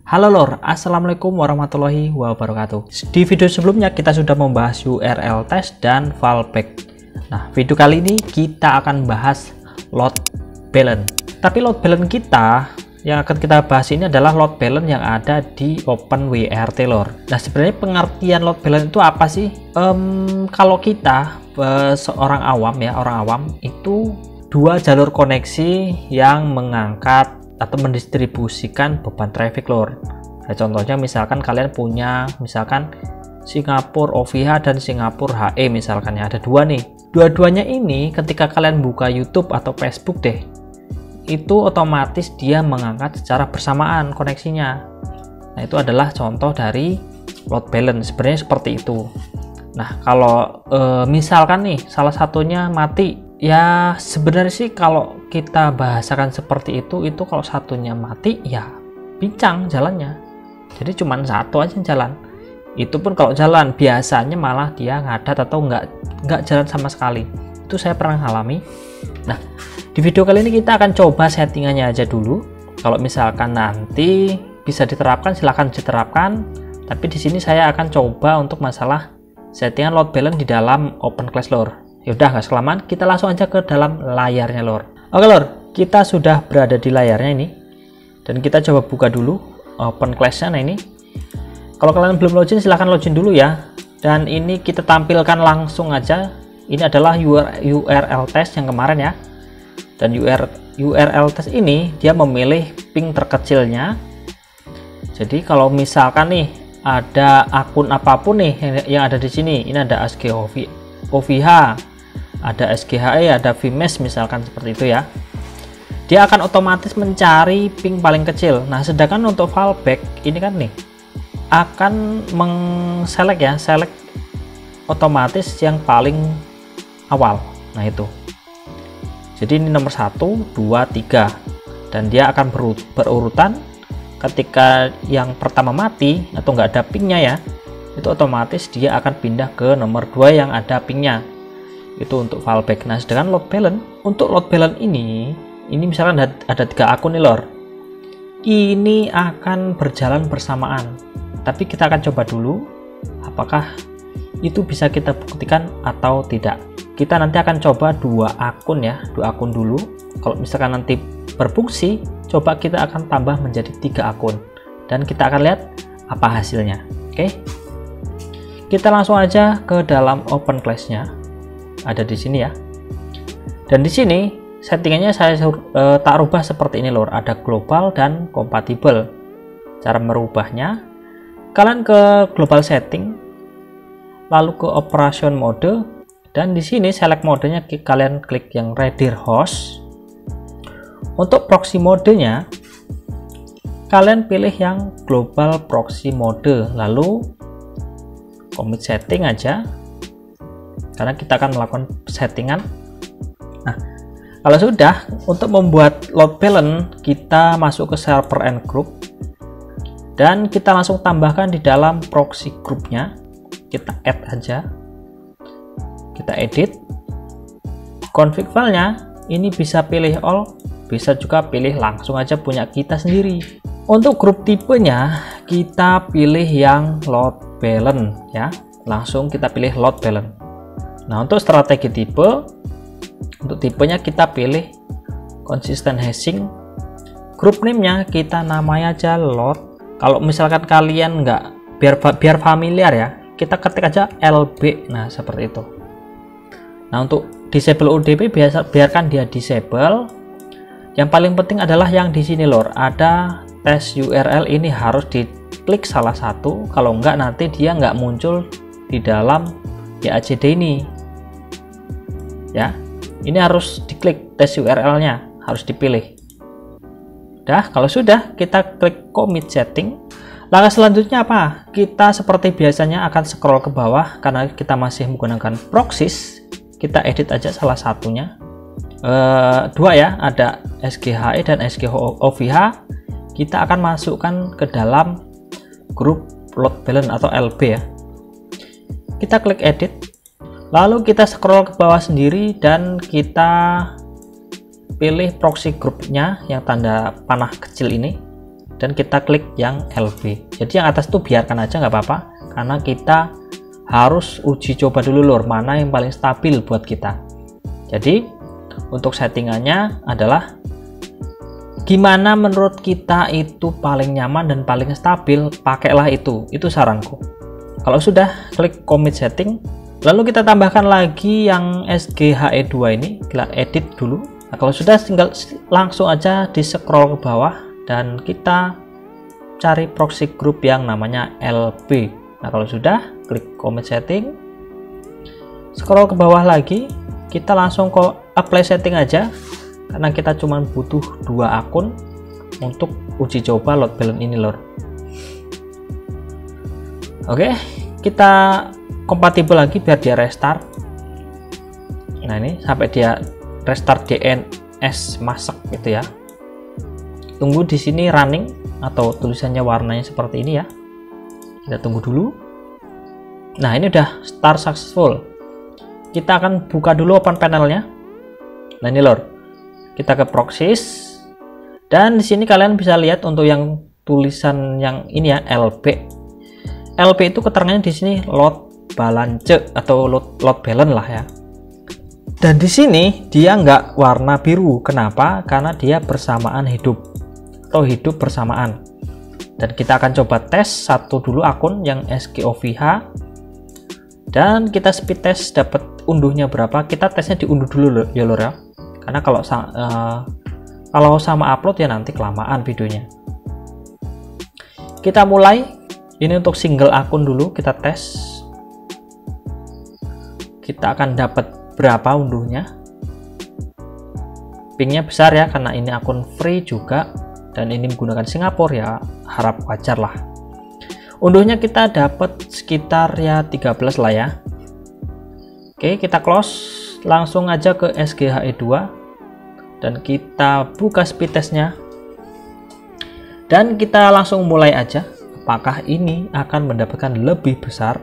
Halo lor, assalamualaikum warahmatullahi wabarakatuh. Di video sebelumnya kita sudah membahas URL test dan fallback. Nah, video kali ini kita akan bahas load balance. Tapi load balance kita yang akan kita bahas ini adalah load balance yang ada di OpenWrt lor. Nah, sebenarnya pengertian load balance itu apa sih? Kalau kita seorang awam ya, orang awam itu dua jalur koneksi yang mengangkat atau mendistribusikan beban traffic lor. Nah, contohnya misalkan kalian punya misalkan Singapura OVH dan Singapura HE misalkan ya, ada dua nih. Dua-duanya ini ketika kalian buka YouTube atau Facebook deh, itu otomatis dia mengangkat secara bersamaan koneksinya. Nah, itu adalah contoh dari load balance, sebenarnya seperti itu. Nah, kalau misalkan nih salah satunya mati, ya sebenarnya sih kalau kita bahasakan seperti itu kalau satunya mati ya pincang jalannya, jadi cuman satu aja jalan. Itu pun kalau jalan biasanya malah dia ngadat atau nggak jalan sama sekali. Itu saya pernah alami. Nah, di video kali ini kita akan coba settingannya aja dulu. Kalau misalkan nanti bisa diterapkan silahkan diterapkan, tapi di sini saya akan coba untuk masalah settingan load balance di dalam OpenClass lor. Yaudah, nggak kelamaan, kita langsung aja ke dalam layarnya lor. Oke lor, kita sudah berada di layarnya ini, dan kita coba buka dulu OpenClass-nya. Nah, ini kalau kalian belum login silahkan login dulu ya. Dan ini kita tampilkan langsung aja, ini adalah URL test yang kemarin ya. Dan URL test ini dia memilih ping terkecilnya. Jadi kalau misalkan nih ada akun apapun nih yang ada di sini, ini ada OVH, ada SGHE, ada VMesh misalkan seperti itu ya, dia akan otomatis mencari ping paling kecil. Nah, sedangkan untuk fallback ini kan nih akan select otomatis yang paling awal. Nah, itu jadi ini nomor 1, 2, 3 dan dia akan berurutan. Ketika yang pertama mati atau nggak ada pingnya ya, itu otomatis dia akan pindah ke nomor 2 yang ada pingnya. Itu untuk fallback. Nah, sedangkan load balance, untuk load balance ini misalkan ada 3 akun nih lor, ini akan berjalan bersamaan. Tapi kita akan coba dulu apakah itu bisa kita buktikan atau tidak. Kita nanti akan coba 2 akun ya, 2 akun dulu. Kalau misalkan nanti berfungsi, coba kita akan tambah menjadi 3 akun dan kita akan lihat apa hasilnya. Oke, kita langsung aja ke dalam OpenClass-nya, ada di sini ya. Dan di sini settingannya saya tak rubah seperti ini lor, ada global dan kompatibel. Cara merubahnya, kalian ke global setting, lalu ke operation mode, dan di sini select modenya kalian klik yang redir host. Untuk proxy modenya kalian pilih yang global proxy mode, lalu commit setting aja karena kita akan melakukan settingan. Nah, kalau sudah, untuk membuat load balance kita masuk ke server and group dan kita langsung tambahkan di dalam proxy groupnya. Kita add aja, kita edit config filenya. Ini bisa pilih all, bisa juga pilih langsung aja punya kita sendiri. Untuk grup tipenya kita pilih yang load balance ya, langsung kita pilih load balance. Nah, untuk strategi tipe, untuk tipenya kita pilih consistent hashing. Group name-nya kita namai aja load. Kalau misalkan kalian nggak, biar familiar ya, kita ketik aja LB. Nah, seperti itu. Nah, untuk disable UDP biarkan dia disable. Yang paling penting adalah yang di sini lor, ada tes URL, ini harus diklik salah satu, kalau enggak nanti dia nggak muncul di dalam YACD ini ya. Ini harus diklik tes URL-nya, harus dipilih. Dah, kalau sudah kita klik commit setting. Langkah selanjutnya apa? Kita seperti biasanya akan scroll ke bawah karena kita masih menggunakan proxies. Kita edit aja salah satunya. 2 ya, ada SGHE dan SGOVH. Kita akan masukkan ke dalam grup load balance atau LB ya. Kita klik edit, lalu kita scroll ke bawah sendiri dan kita pilih proxy groupnya yang tanda panah kecil ini dan kita klik yang LB. Jadi yang atas itu biarkan aja nggak apa-apa, karena kita harus uji coba dulu lur, mana yang paling stabil buat kita. Jadi untuk settingannya adalah gimana menurut kita itu paling nyaman dan paling stabil, pakailah itu saranku. Kalau sudah, klik commit setting, lalu kita tambahkan lagi yang SGHE2 ini, kita edit dulu. Nah, kalau sudah, tinggal langsung aja di scroll ke bawah dan kita cari proxy group yang namanya LB. Nah, kalau sudah, klik commit setting, scroll ke bawah lagi, kita langsung ke apply setting aja, karena kita cuma butuh 2 akun untuk uji coba load balance ini lor. Oke, kita kompatibel lagi biar dia restart. Nah, ini sampai dia restart DNS masak gitu ya. Tunggu di sini running atau tulisannya warnanya seperti ini ya. Kita tunggu dulu. Nah, ini udah start successful. Kita akan buka dulu open panelnya. Nah, ini lor. Kita ke proxies. Dan di sini kalian bisa lihat untuk yang tulisan yang ini ya, LB. LB itu keterangannya di sini load balance atau load balance lah ya. Dan di sini dia nggak warna biru. Kenapa? Karena dia bersamaan hidup atau hidup bersamaan. Dan kita akan coba tes satu dulu akun yang SGOVH, dan kita speed test dapat unduhnya berapa. Kita tesnya diunduh dulu ya lor ya, karena kalau sama upload ya nanti kelamaan videonya. Kita mulai. Ini untuk single akun dulu, kita tes. Kita akan dapat berapa unduhnya. Pingnya besar ya, karena ini akun free juga, dan ini menggunakan Singapura ya, harap wajar lah. Unduhnya kita dapat sekitar ya 13 lah ya. Oke, kita close, langsung aja ke SGHE2 dan kita buka speed testnya, dan kita langsung mulai aja. Apakah ini akan mendapatkan lebih besar?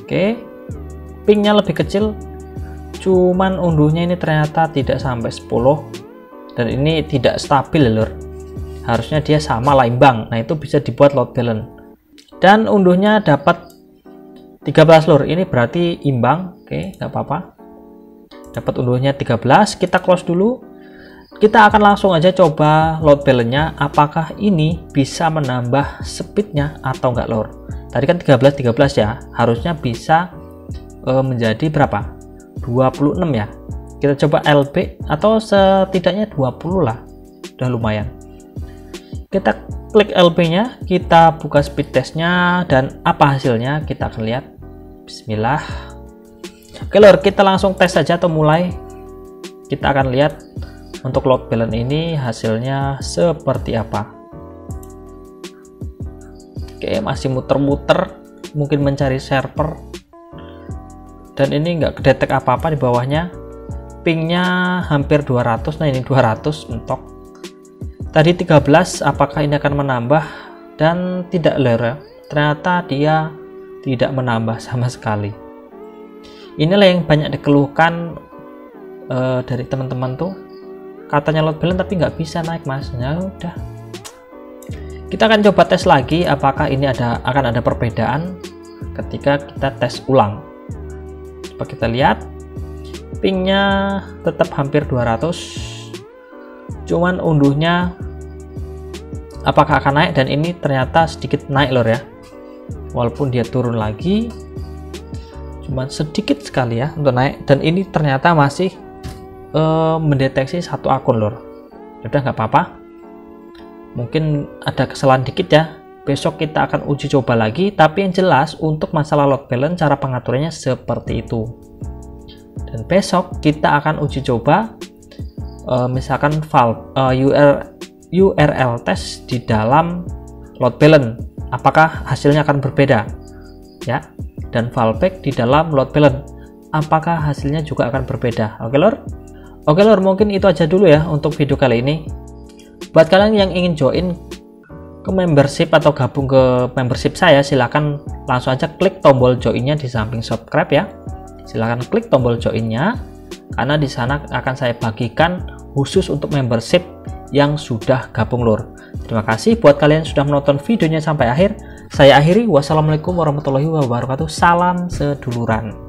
Oke, pingnya lebih kecil, cuman unduhnya ini ternyata tidak sampai 10, dan ini tidak stabil lor. Harusnya dia sama lah, imbang. Nah, itu bisa dibuat load balance. Dan unduhnya dapat 13 lor. Ini berarti imbang. Oke, nggak apa-apa. Dapat unduhnya 13. Kita close dulu. Kita akan langsung aja coba load balance-nya, apakah ini bisa menambah speednya atau enggak lor. Tadi kan 13 ya, harusnya bisa menjadi berapa? 26 ya. Kita coba LB atau setidaknya 20 lah, udah lumayan. Kita klik LB-nya, kita buka speed test-nya, dan apa hasilnya kita akan lihat. Bismillah. Oke lor, kita langsung tes saja atau mulai. Kita akan lihat untuk load balance ini hasilnya seperti apa. Oke, masih muter-muter, mungkin mencari server, dan ini nggak kedetek apa-apa di bawahnya. Pingnya hampir 200. Nah, ini 200 mentok. Tadi 13, apakah ini akan menambah? Dan tidak lor, ternyata dia tidak menambah sama sekali. Inilah yang banyak dikeluhkan dari teman-teman tuh, katanya load balance tapi nggak bisa naik mas. Ya udah, kita akan coba tes lagi apakah ini akan ada perbedaan ketika kita tes ulang. Coba kita lihat, pingnya tetap hampir 200, cuman unduhnya apakah akan naik? Dan ini ternyata sedikit naik lor ya, walaupun dia turun lagi cuman sedikit sekali ya untuk naik. Dan ini ternyata masih mendeteksi satu akun lor. Udah nggak apa-apa, mungkin ada kesalahan dikit ya. Besok kita akan uji coba lagi, tapi yang jelas untuk masalah load balance cara pengaturannya seperti itu. Dan besok kita akan uji coba misalkan URL test di dalam load balance, apakah hasilnya akan berbeda ya. Dan fallback di dalam load balance, apakah hasilnya juga akan berbeda. Oke lor. Oke lor, mungkin itu aja dulu ya untuk video kali ini. Buat kalian yang ingin join ke membership atau gabung ke membership saya, silahkan langsung aja klik tombol joinnya di samping subscribe ya. Silahkan klik tombol joinnya, karena di sana akan saya bagikan khusus untuk membership yang sudah gabung lur. Terima kasih buat kalian yang sudah menonton videonya sampai akhir. Saya akhiri, wassalamualaikum warahmatullahi wabarakatuh. Salam seduluran.